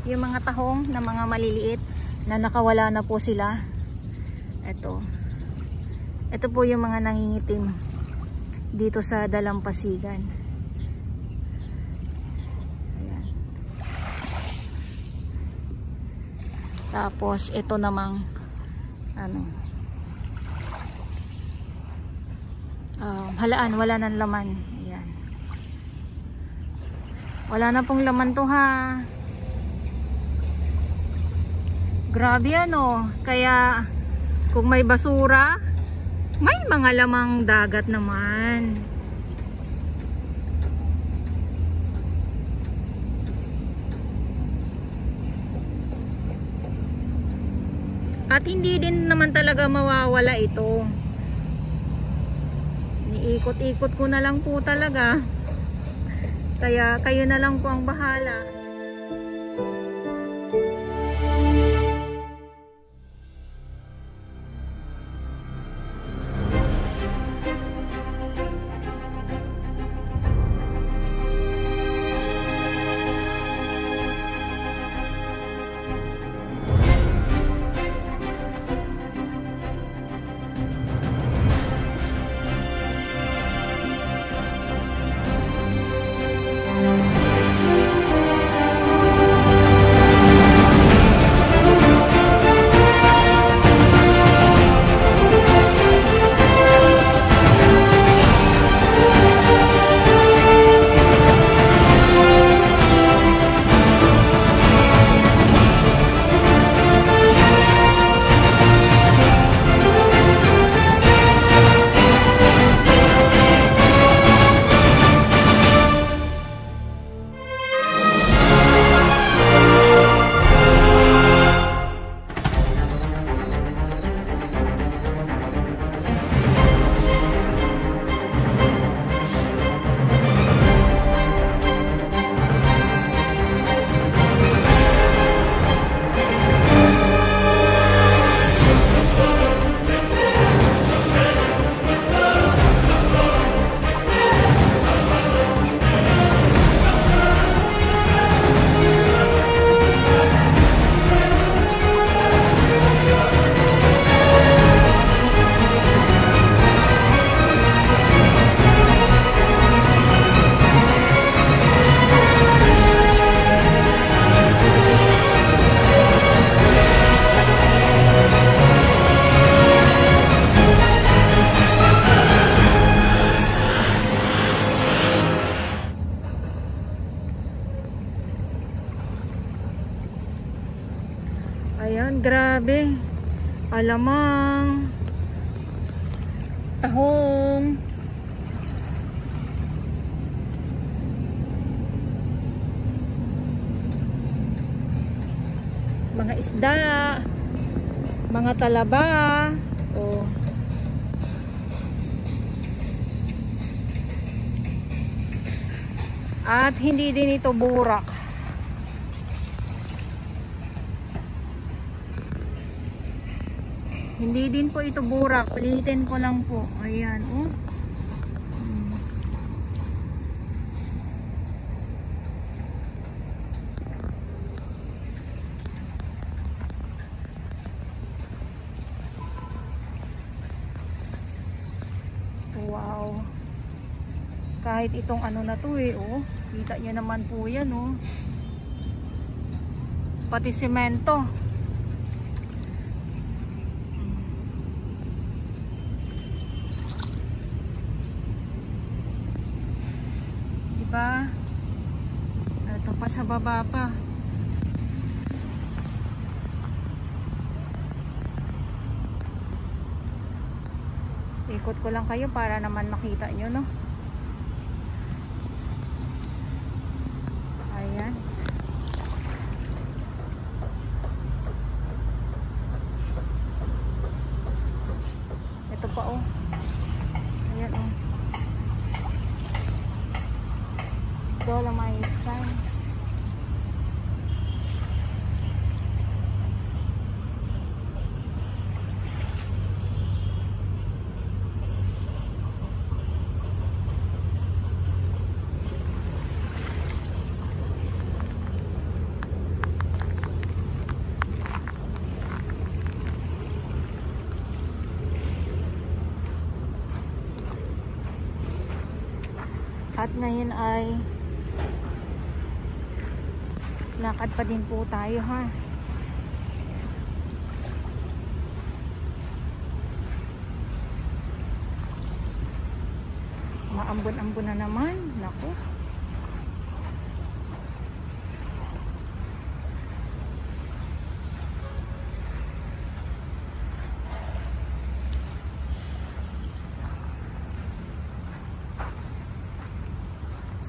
yung mga tahong na mga maliliit na nakawala na po sila. Ito po yung mga nangingitim dito sa dalampasigan. Ayan. Tapos ito namang halaan, wala nang laman. Ayan. Wala na pong laman to ha. Grabe ano. Kaya kung may basura, may mga lamang dagat naman. At hindi din naman talaga mawawala ito. Iikot-ikot ko na lang po talaga. Kaya kayo na lang po ang bahala. Ayan, grabe. Alamang. Tahong. Mga isda. Mga talaba. Oh. At hindi din ito burak. Hindi din po ito burak. Ulitin ko lang po. Ayan, oh. Wow. Kahit itong ano na to eh, oh. Kita nyo naman po yan, oh. Pati semento. Diba? Ito pa sa baba pa. Ikot ko lang kayo para naman makita nyo, no? Ayan. Ito pa, oh. Ayan, oh. Dolomite sand. At ngayon ay lakad pa din po tayo, ha. Maambon-ambon na naman. Naku.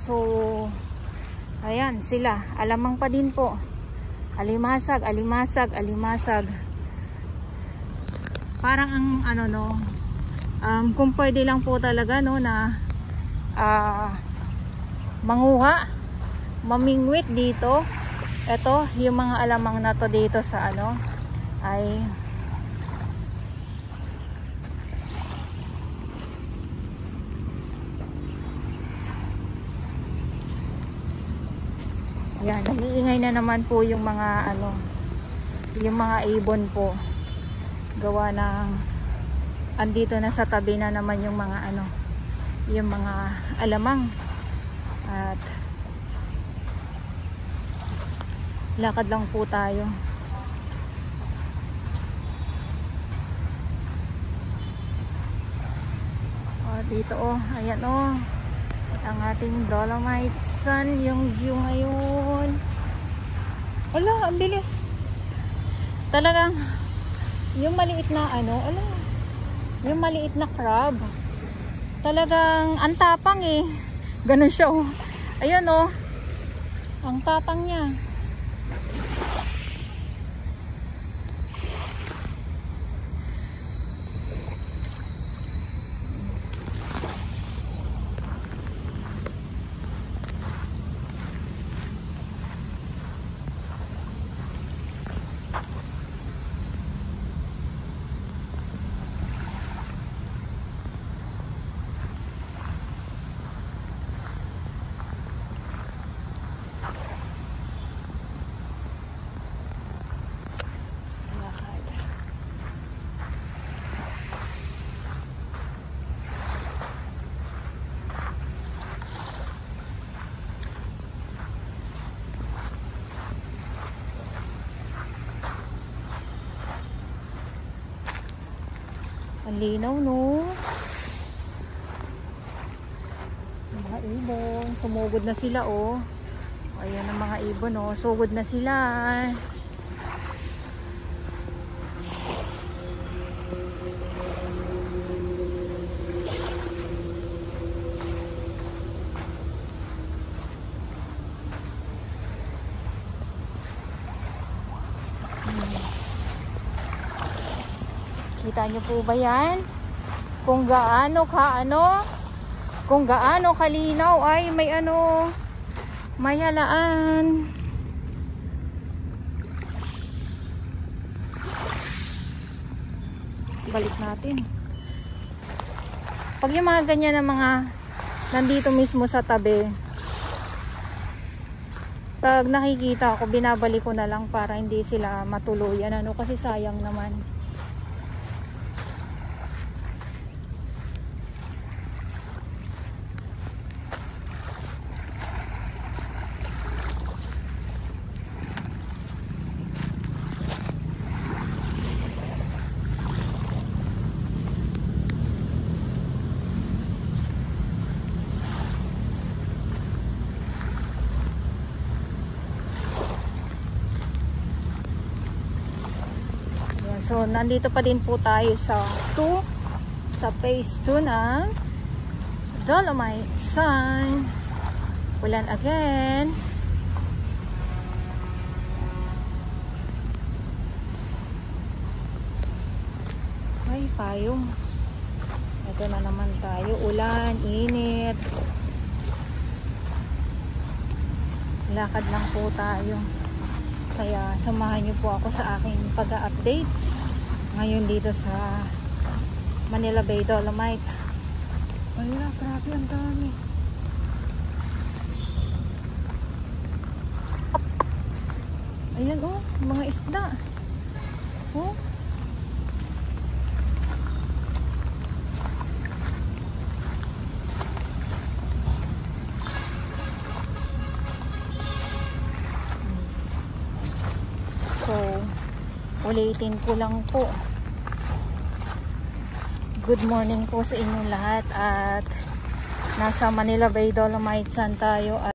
So, ayan sila. Alamang pa din po. Alimasag, alimasag, alimasag. Parang ang ano no, kung pwede lang po talaga no na manguha, mamingwit dito. Ito, yung mga alamang na to dito sa ano ay yan, nag-iingay na naman po yung mga ano, yung mga ibon po. Gawa ng andito na sa tabi na naman yung mga ano, yung mga alamang. At lakad lang po tayo. Dito ayan ang ating Dolomite Sun, yung view ngayon. Wala, ang bilis. Talagang yung maliit na ano, yung maliit na crab. Talagang ang tapang eh. Ganun siya Ayun ang tapang niya. Ang linaw mga ibon, sumugod na sila ayan ang mga ibon sugod na sila. Kita nyo po ba yan? Kung gaano kung gaano kalinaw ay may may halaan. Balik natin. Pag yung mga ganyan na mga nandito mismo sa tabi, pag nakikita ako, binabalik ko na lang para hindi sila matuluyan kasi sayang naman. So, nandito pa din po tayo sa phase 2 ng Dolomite Sun. Ulan again. Ay, payong. Ito na naman tayo. Ulan, init. Lakad lang po tayo. Kaya samahan niyo po ako sa aking pag-update ngayon dito sa Manila Bay Dolomite. Wala, grabe ang dami. Ayan mga isda. So, ulitin ko lang po. Good morning po sa inyong lahat at nasa Manila Bay Dolomites tayo.